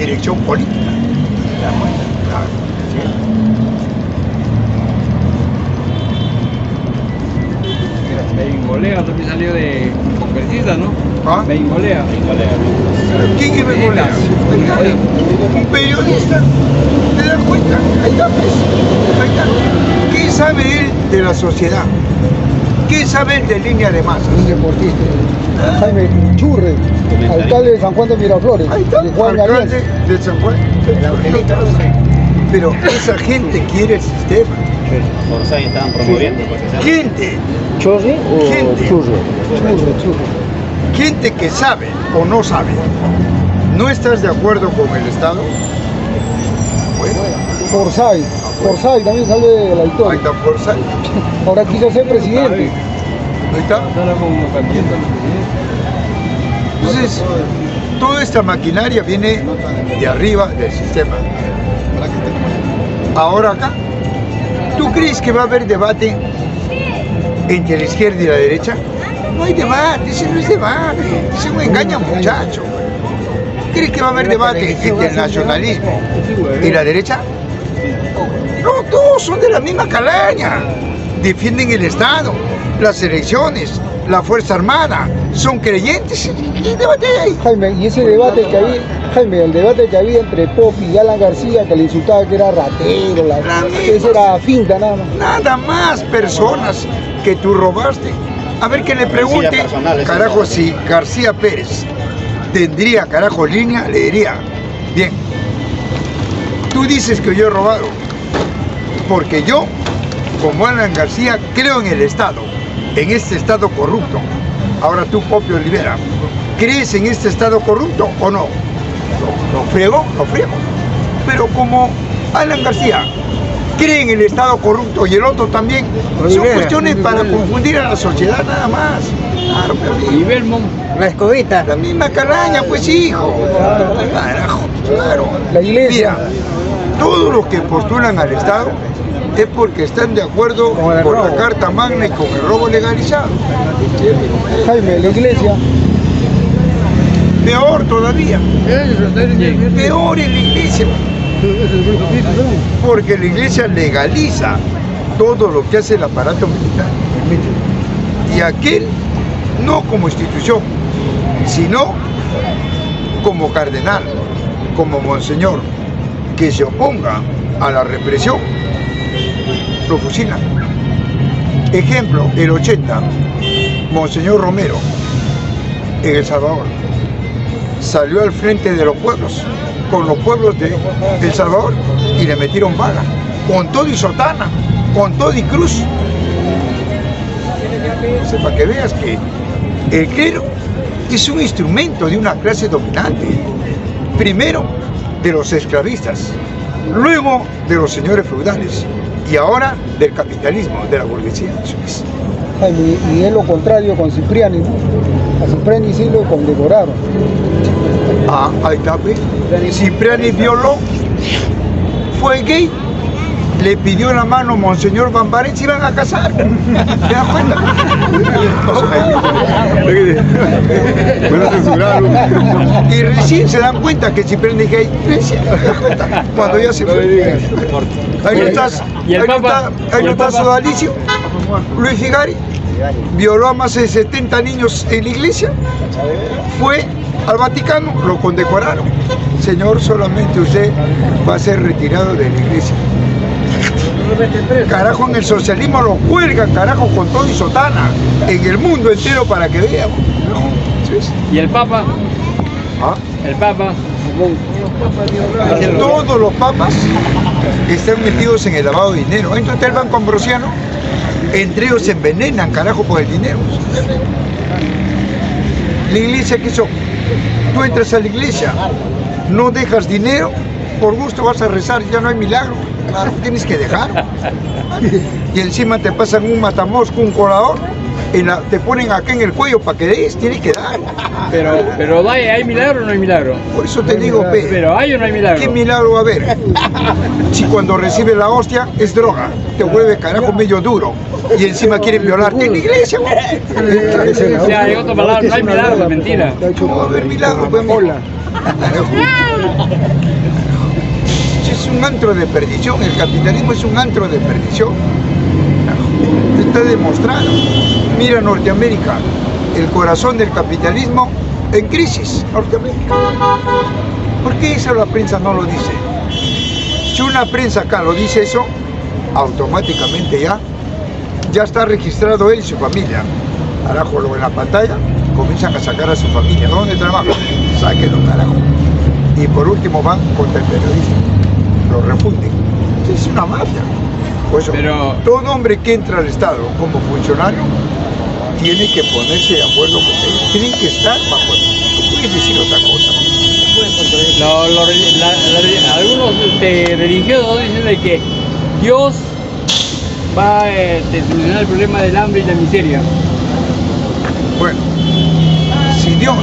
dirección política. Claro. Bengolea también salió de congresista, ¿no? ¿Ah? Bengolea. ¿Quién es Bengolea? Un periodista. ¿Te das cuenta? Ahí está, pues. Ahí está. ¿Qué sabe él de la sociedad? ¿Qué sabe él de línea de masas? Un deportista. Jaime Churre, alcalde de San Juan de Miraflores. Ahí está, de Juan alcalde de San Juan. Pero esa gente quiere el sistema. Por ahí estaban promoviendo. Gente, ¿Chorri o Gente. Churre? Churre. gente que sabe o no sabe. ¿No estás de acuerdo con el Estado? Bueno, Forsyth también sale de la ahí historia. está Forsyth. Ahora quiso ser presidente. Ahí está. Solo como candidato. Entonces, toda esta maquinaria viene de arriba del sistema. Ahora acá, ¿tú crees que va a haber debate entre la izquierda y la derecha? No hay debate, ese no es debate, ese no engaña muchacho. ¿Crees que va a haber debate entre el nacionalismo y la derecha? No, todos son de la misma calaña. Defienden el Estado, las elecciones, la Fuerza Armada, son creyentes. ¿Qué debate hay? Jaime, y ese debate que había, Jaime, el debate que había entre Pop y Alan García, que le insultaba que era ratero, esa era finta nada más. Nada más personas que tú robaste. A ver que le pregunte, carajo, si García Pérez tendría, carajo, línea, le diría, bien, tú dices que yo he robado, porque yo, como Alan García, creo en el Estado, en este Estado corrupto. Ahora tú, Popio Olivera, ¿crees en este Estado corrupto o no? Lo friego. Pero como Alan García cree en el Estado corrupto y el otro también, son cuestiones para confundir a la sociedad nada más. Claro, pero Y Belmont. La escobita. la misma calaña, pues hijo. Carajo, claro. La iglesia. Mira, todos los que postulan al Estado es porque están de acuerdo Con el con la robo. Carta Magna y con el robo legalizado. Jaime, la iglesia. Peor todavía, peor en la iglesia. Porque la iglesia legaliza todo lo que hace el aparato militar. Y aquel, no como institución, sino como cardenal, como monseñor, que se oponga a la represión, lo fusilan. Ejemplo, el 80, Monseñor Romero, en El Salvador, salió al frente de los pueblos, con los pueblos de El Salvador, y le metieron bala, con todo y sotana, con todo y cruz. O sea, para que veas que el clero es un instrumento de una clase dominante, primero de los esclavistas, luego de los señores feudales y ahora del capitalismo, de la burguesía. Eso es. Jaime, y es lo contrario con Cipriani, ¿no? A Cipriani sí lo condecoraron. Ah, ahí está, ¿ves? Cipriani violó, fue gay, le pidió la mano a Monseñor Bambarén, se iban a casar. ¿Te das cuenta? Me lo censuraron. Y recién se dan cuenta que Cipriani es gay. Recién se dan cuenta. Cuando ya se fue. Ahí no estás, ¿Y el ahí no Papa? está, ahí ¿Y no el está Papa? Sodalicio, Luis Figari, violó a más de 70 niños en la iglesia, fue al Vaticano, lo condecoraron. Señor, solamente usted va a ser retirado de la iglesia. Carajo, en el socialismo lo cuelgan, carajo, con todo y sotana, en el mundo entero para que vean. ¿Y el Papa? ¿Ah? El Papa. Todos los papas están metidos en el lavado de dinero. Entonces está el Banco Ambrosiano, entre ellos se envenenan, carajo, por el dinero. La iglesia, ¿qué son? Tú entras a la iglesia, no dejas dinero, por gusto vas a rezar, ya no hay milagro. Claro, tienes que dejar. Y encima te pasan un matamosco, un colador, te ponen acá en el cuello para que des, tienes que dar. Pero ¿hay milagro o no hay milagro? Por eso te digo, Pe, Pero ¿hay o no hay milagro? ¿qué milagro va a haber? Si cuando recibes la hostia es droga, te vuelve carajo medio duro y encima quieren violarte en la iglesia, güey. O sea, en otras palabras, no hay milagro, es mentira. No va a haber milagro, pues, mola. un antro de perdición, el capitalismo es un antro de perdición. Está demostrado. Mira Norteamérica, el corazón del capitalismo en crisis, Norteamérica. ¿Por qué eso la prensa no lo dice? Si una prensa acá lo dice eso, automáticamente ya está registrado él y su familia. Carajo, luego en la pantalla comienzan a sacar a su familia. ¿Dónde trabaja? Sáquenlo, carajo. Y por último van contra el periodista. Lo refunden. Es una mafia. Pues todo hombre que entra al Estado como funcionario tiene que ponerse de acuerdo con ellos. Tienen que estar bajo. No puedes decir otra cosa. Algunos religiosos dicen de que Dios va a solucionar el problema del hambre y la miseria. Bueno, si Dios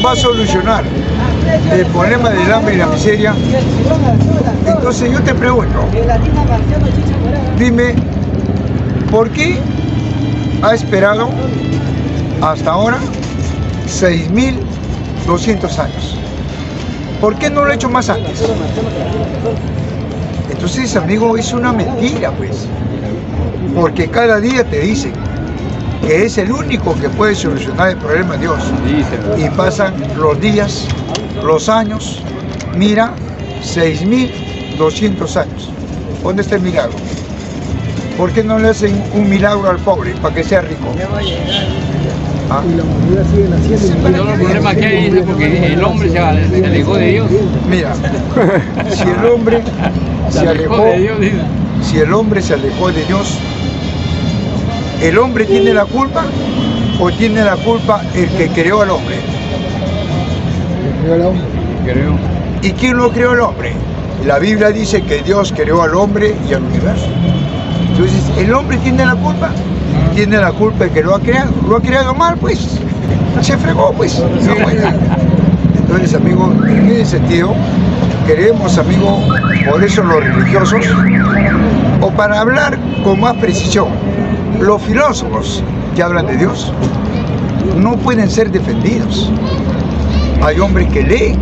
va a solucionar el problema del hambre y la miseria, entonces yo te pregunto, dime, ¿por qué ha esperado hasta ahora 6.200 años? ¿Por qué no lo ha hecho más antes? Entonces, amigo, es una mentira, pues, porque cada día te dicen que es el único que puede solucionar el problema de Dios. Y pasan los días, los años, mira, 6.200 años. ¿Dónde está el milagro? ¿Por qué no le hacen un milagro al pobre para que sea rico? ¿Ah? Y la humanidad sigue naciendo. Pero el problema que hay es porque el hombre se alejó de Dios. Mira, si el hombre se alejó de Dios, dice. Si el hombre se alejó de Dios, ¿el hombre tiene la culpa o tiene la culpa el que creó al hombre? Creo. ¿Y quién lo creó al hombre? La Biblia dice que Dios creó al hombre y al universo. Entonces, ¿el hombre tiene la culpa? Tiene la culpa el que lo ha creado mal, pues. Se fregó, pues. No puede. Entonces, amigo, en ese sentido, queremos, amigo, por eso los religiosos, o para hablar con más precisión, los filósofos que hablan de Dios no pueden ser defendidos. Hay hombres que leen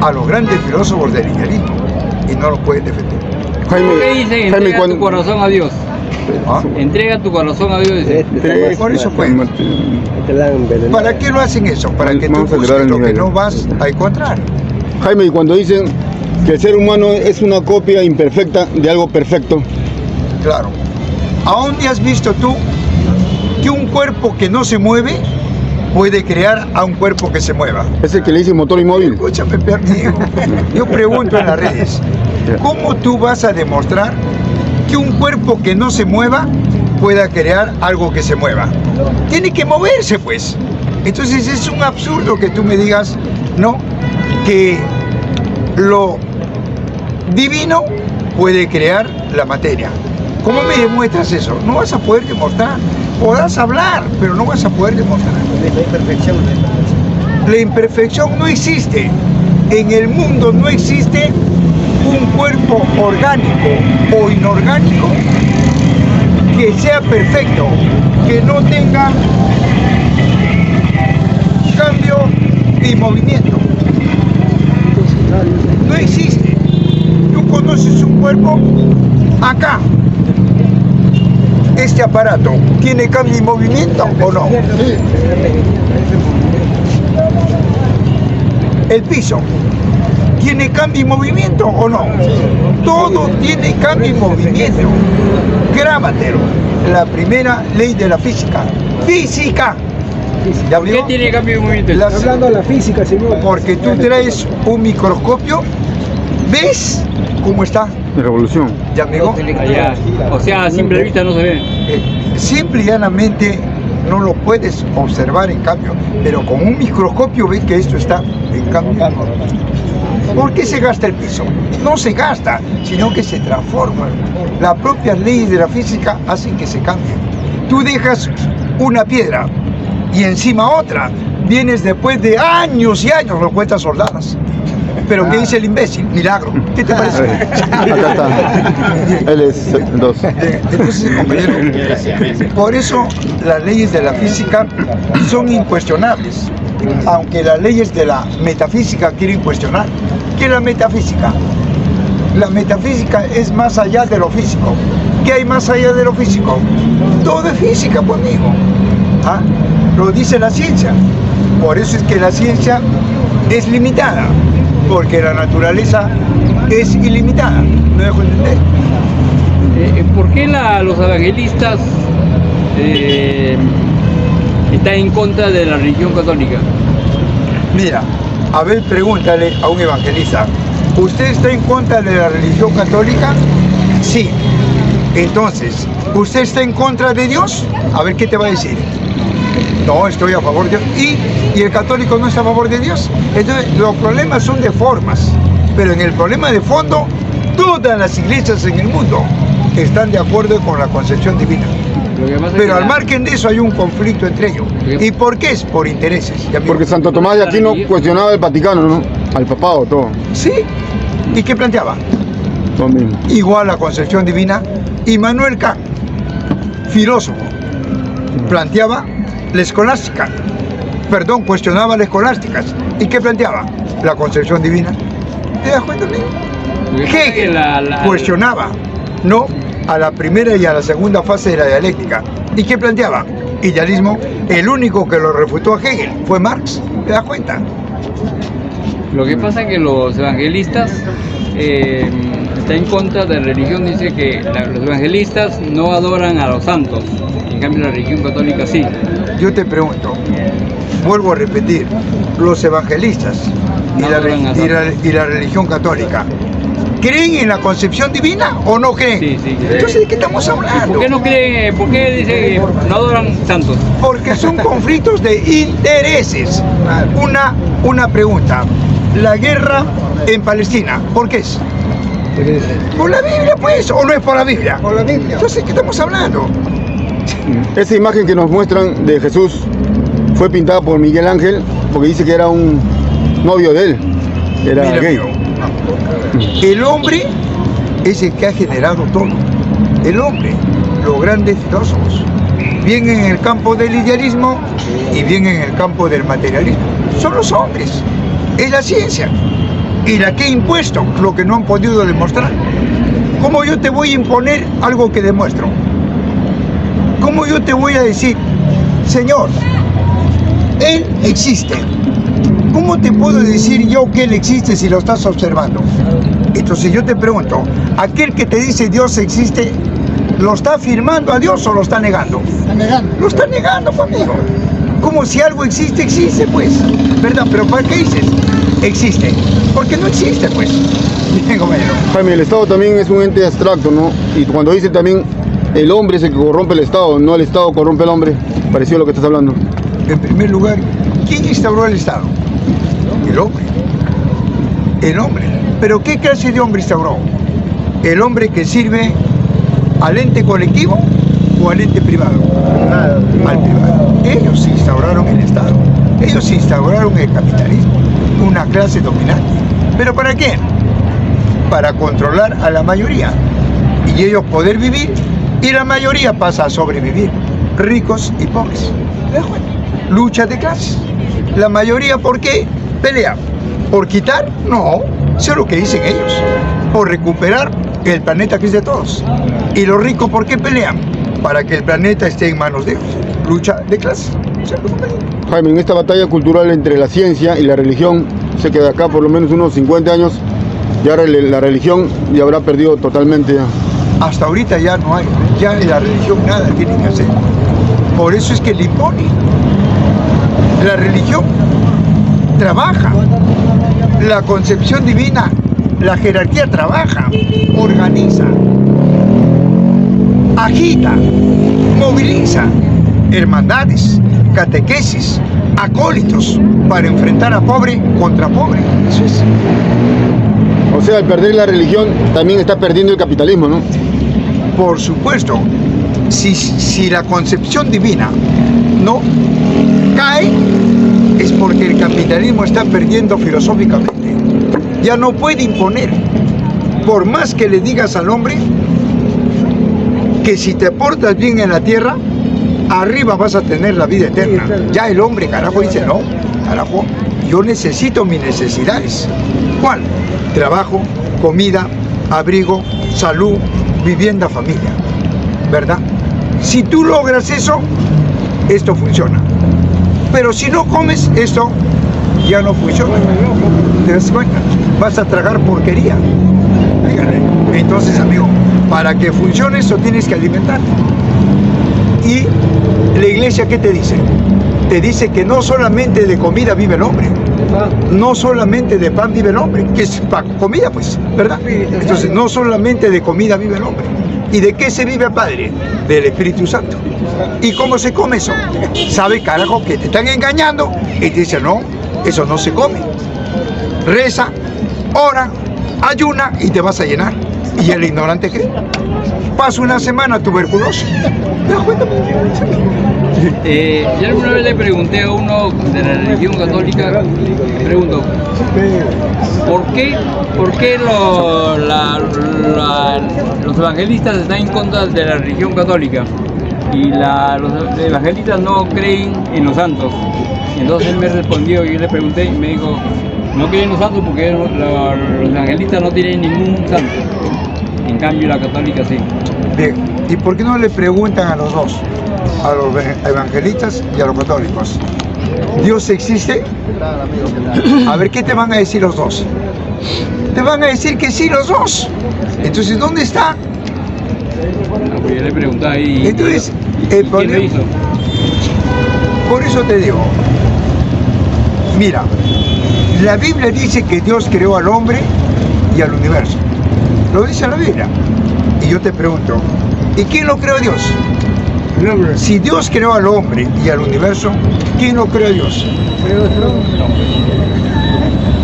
a los grandes filósofos del nihilismo y no los pueden defender. ¿Qué dicen? Entrega tu corazón a Dios. ¿Ah? Entrega tu corazón a Dios. Por eso pues. ¿Para qué lo hacen eso? Para que tú busques lo que no vas a encontrar. Jaime, y cuando dicen que el ser humano es una copia imperfecta de algo perfecto. Claro. ¿A dónde has visto tú que un cuerpo que no se mueve puede crear a un cuerpo que se mueva? Es el que le dice motor inmóvil. Escúchame, amigo. Yo pregunto en las redes, ¿cómo tú vas a demostrar que un cuerpo que no se mueva pueda crear algo que se mueva? Tiene que moverse, pues. Entonces es un absurdo que tú me digas, no, que lo divino puede crear la materia. ¿Cómo me demuestras eso? No vas a poder demostrar. Podrás hablar, pero no vas a poder demostrar. La imperfección no existe. En el mundo no existe un cuerpo orgánico o inorgánico que sea perfecto, que no tenga cambio y movimiento. No existe. Tú conoces un cuerpo acá. Este aparato tiene cambio y movimiento o no. El piso tiene cambio y movimiento o no. Todo tiene cambio y movimiento. Grábatelo. La primera ley de la física. ¡Física! ¿Ya ¿Qué tiene cambio y movimiento? Está hablando de la física, señor. Porque tú traes un microscopio, ¿ves cómo está? De revolución. ¿Ya, amigo? Allá. O sea, a simple vista no se ve. Simple y llanamente no lo puedes observar en cambio, pero con un microscopio ves que esto está en cambio. ¿Por qué se gasta el piso? No se gasta, sino que se transforma. Las propias leyes de la física hacen que se cambie. Tú dejas una piedra y encima otra. Vienes después de años y años, lo cuentas soldadas. Pero ¿qué dice el imbécil? Milagro. ¿Qué te parece? Acá está. Él es 2. Entonces, compañero, por eso las leyes de la física son incuestionables, aunque las leyes de la metafísica quieren cuestionar. ¿Qué es la metafísica? La metafísica es más allá de lo físico. ¿Qué hay más allá de lo físico? Todo es física, pues, amigo. ¿Ah? Lo dice la ciencia. Por eso es que la ciencia es limitada, porque la naturaleza es ilimitada. ¿Me dejo entender? ¿Por qué los evangelistas están en contra de la religión católica? Mira, a ver, pregúntale a un evangelista, ¿usted está en contra de la religión católica? Sí. Entonces, ¿usted está en contra de Dios? A ver, ¿qué te va a decir? No, estoy a favor de Dios. ¿Y el católico no está a favor de Dios? Entonces, los problemas son de formas, pero en el problema de fondo, todas las iglesias en el mundo están de acuerdo con la concepción divina. Pero al margen de eso hay un conflicto entre ellos. ¿Y por qué? Es por intereses. Porque Santo Tomás de Aquino cuestionaba el Vaticano, ¿no? Al papado, todo. Sí. ¿Y qué planteaba? Lo mismo. Igual la concepción divina. Y Manuel Kant, filósofo, planteaba la escolástica. Perdón, cuestionaba las escolásticas. ¿Y qué planteaba? La concepción divina. ¿Te das cuenta, amigo? Hegel cuestionaba, no a la primera y a la segunda fase de la dialéctica. ¿Y qué planteaba? Idealismo. El único que lo refutó a Hegel fue Marx. ¿Te das cuenta? Lo que pasa es que los evangelistas están en contra de la religión. Dice que los evangelistas no adoran a los santos, en cambio la religión católica sí. Yo te pregunto, vuelvo a repetir, los evangelistas y la religión católica, ¿creen en la concepción divina o no creen? Sí, sí. Entonces, ¿de qué estamos hablando? ¿Por qué no creen? ¿Por qué dicen que no adoran santos? Porque son conflictos de intereses. Una pregunta. La guerra en Palestina, ¿por qué es? ¿Por la Biblia, pues? ¿O no es por la Biblia? Por la Biblia. Entonces, ¿de qué estamos hablando? Esa imagen que nos muestran de Jesús fue pintada por Miguel Ángel porque dice que era un novio de él. Era Mira, gay. El hombre es el que ha generado todo. El hombre, los grandes filósofos, bien en el campo del idealismo y bien en el campo del materialismo. Son los hombres, es la ciencia. Y la que ha impuesto lo que no han podido demostrar. ¿Cómo yo te voy a imponer algo que demuestro? ¿Cómo yo te voy a decir, Señor, Él existe? ¿Cómo te puedo decir yo que Él existe si lo estás observando? Entonces yo te pregunto, aquel que te dice Dios existe, ¿lo está afirmando a Dios o lo está negando? Está negando. Lo está negando, conmigo. Como si algo existe, existe, pues. ¿Verdad? Pero ¿para qué dices? Existe. Porque no existe, pues. Bien, compañero. Jaime, el Estado también es un ente abstracto, ¿no? Y cuando dice también el hombre es el que corrompe el Estado, no el Estado corrompe al hombre, parecido a lo que estás hablando. En primer lugar, ¿quién instauró el Estado? El hombre. El hombre. ¿Pero qué clase de hombre instauró? ¿El hombre que sirve al ente colectivo o al ente privado? Al privado. Ellos instauraron el Estado. Ellos instauraron el capitalismo, una clase dominante. ¿Pero para qué? Para controlar a la mayoría y ellos poder vivir, y la mayoría pasa a sobrevivir, ricos y pobres. ¿Te das cuenta? Lucha de clases. La mayoría, ¿por qué pelea? ¿Por quitar? No, eso es lo que dicen ellos. Por recuperar el planeta que es de todos. ¿Y los ricos por qué pelean? Para que el planeta esté en manos de ellos. Lucha de clases. Jaime, en esta batalla cultural entre la ciencia y la religión, sé que de acá por lo menos unos 50 años, ya la religión ya habrá perdido totalmente. Hasta ahorita ya no hay, ya la religión nada tiene que hacer. Por eso es que le impone. La religión trabaja, la concepción divina, la jerarquía trabaja, organiza, agita, moviliza hermandades, catequesis, acólitos para enfrentar a pobre contra pobre. Eso es. O sea, al perder la religión también está perdiendo el capitalismo, ¿no? Por supuesto, si la concepción divina no cae, es porque el capitalismo está perdiendo filosóficamente. Ya no puede imponer. Por más que le digas al hombre que si te portas bien en la tierra, arriba vas a tener la vida eterna. Ya el hombre, carajo, dice no, carajo, yo necesito mis necesidades. ¿Cuál? Trabajo, comida, abrigo, salud, vivienda, familia. ¿Verdad? Si tú logras eso, esto funciona. Pero si no comes, esto ya no funciona. ¿Te das cuenta? Vas a tragar porquería. Fíjate. Entonces, amigo, para que funcione eso tienes que alimentarte. Y la iglesia, ¿qué te dice? Te dice que no solamente de comida vive el hombre, no solamente de pan vive el hombre, que es comida, pues, ¿verdad? Entonces, no solamente de comida vive el hombre. ¿Y de qué se vive, Padre? Del Espíritu Santo. ¿Y cómo se come eso? Sabe, carajo, que te están engañando y te dicen, no, eso no se come. Reza, ora, ayuna y te vas a llenar. ¿Y el ignorante qué? Pasa una semana tuberculoso. ¿Te das cuenta? Yo alguna vez le pregunté a uno de la religión católica, le pregunto, ¿por qué los evangelistas están en contra de la religión católica? Y los evangelistas no creen en los santos. Y entonces él me respondió, yo le pregunté y me dijo, no creen en los santos porque los evangelistas no tienen ningún santo. En cambio la católica sí. Bien, ¿y por qué no le preguntan a los dos? A los evangelistas y a los católicos. ¿Dios existe? A ver, ¿qué te van a decir los dos? Te van a decir que sí los dos. Entonces, ¿dónde está? No, pues yo le pregunté ahí. Entonces, ¿quién lo hizo? Por eso te digo, mira, la Biblia dice que Dios creó al hombre y al universo. Lo dice la Biblia. Y yo te pregunto, ¿y quién lo creó Dios? Si Dios creó al hombre y al universo, ¿quién lo creó Dios?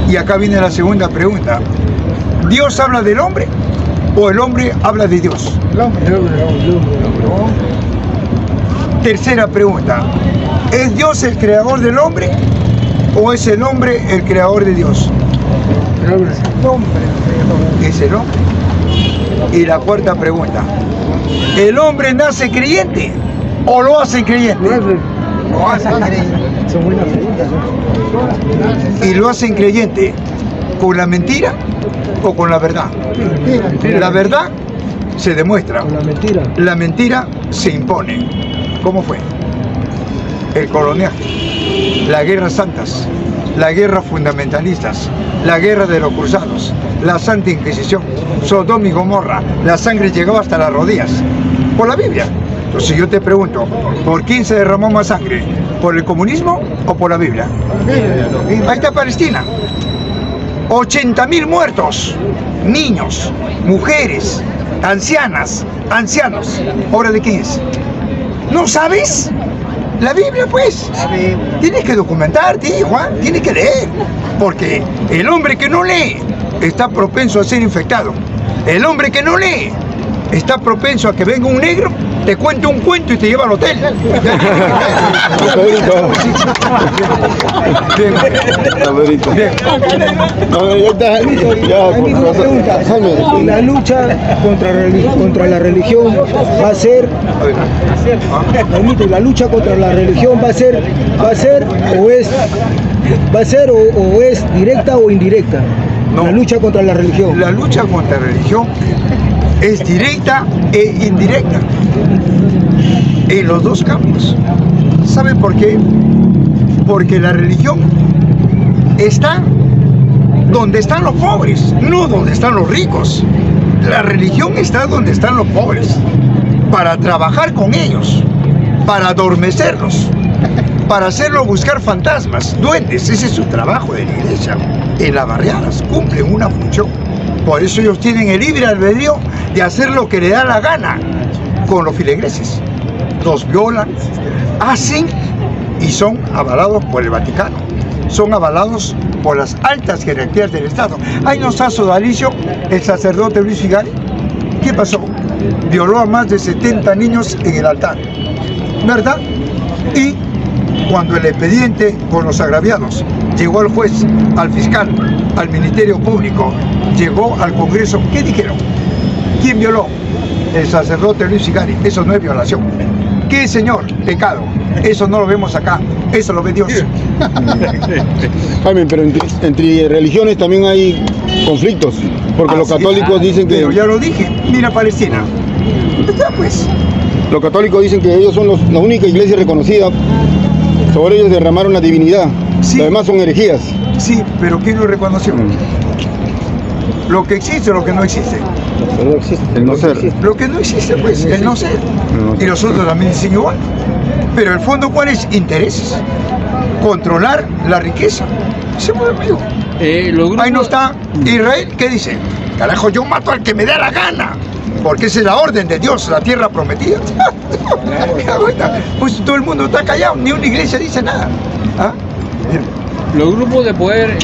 Y acá viene la segunda pregunta. ¿Dios habla del hombre o el hombre habla de Dios? Tercera pregunta. ¿Es Dios el creador del hombre o es el hombre el creador de Dios? Es el hombre. Y la cuarta pregunta. ¿El hombre nace creyente o lo hace creyente? Lo hacen creyente. Son buenas preguntas. ¿Y lo hacen creyente con la mentira o con la verdad? La verdad se demuestra. Con la mentira. La mentira se impone. ¿Cómo fue? El coloniaje, las guerras santas, las guerras fundamentalistas, la guerra de los cruzados, la Santa Inquisición, Sodoma y Gomorra, la sangre llegaba hasta las rodillas, por la Biblia. Entonces yo te pregunto, ¿por quién se derramó más sangre? ¿Por el comunismo o por la Biblia? Ahí está Palestina. 80.000 muertos, niños, mujeres, ancianas, ancianos. ¿Ahora de quién es? ¿No sabes? La Biblia, pues. Tienes que documentarte, Juan, tienes que leer. Porque el hombre que no lee está propenso a ser infectado. El hombre que no lee está propenso a que venga un negro, te cuente un cuento y te lleva al hotel. La lucha contra la religión va a ser, la lucha contra la religión va a ser o es directa o indirecta. No. La lucha contra la religión. La lucha contra la religión es directa e indirecta en los dos campos. ¿Sabe por qué? Porque la religión está donde están los pobres, no donde están los ricos. La religión está donde están los pobres, para trabajar con ellos, para adormecerlos, para hacerlos buscar fantasmas, duendes. Ese es su trabajo de la iglesia. En las barriadas cumplen una función. Por eso ellos tienen el libre albedrío de hacer lo que le da la gana con los filigreses. Los violan, hacen y son avalados por el Vaticano. Son avalados por las altas jerarquías del Estado. Ahí no está Sodalicio, el sacerdote Luis Figari. ¿Qué pasó? Violó a más de 70 niños en el altar, ¿verdad? Y cuando el expediente con los agraviados llegó al juez, al fiscal, al Ministerio Público, llegó al Congreso, ¿qué dijeron? ¿Quién violó? El sacerdote Luis Figari. Eso no es violación. ¿Qué, señor? Pecado. Eso no lo vemos acá. Eso lo ve Dios. Jaime, pero entre religiones también hay conflictos, porque los católicos dicen que... Pero ya lo dije, mira Palestina. Está pues. Los católicos dicen que ellos son la única iglesia reconocida, sobre ellos derramaron la divinidad, Sí. los demás son herejías. Sí, pero ¿quién lo reconoció? Lo que existe o lo que no existe. Pero no existe. El no ser. Lo que no existe, pues, el no ser. Y los otros también dicen igual. Pero el fondo, ¿cuál es? Intereses. Controlar la riqueza. Se mueve, amigo. Los grupos, Ahí no está Israel, ¿qué dice? Carajo, yo mato al que me dé la gana. Porque esa es la orden de Dios, la tierra prometida. Pues todo el mundo está callado, ni una iglesia dice nada. ¿Ah? los grupos de poder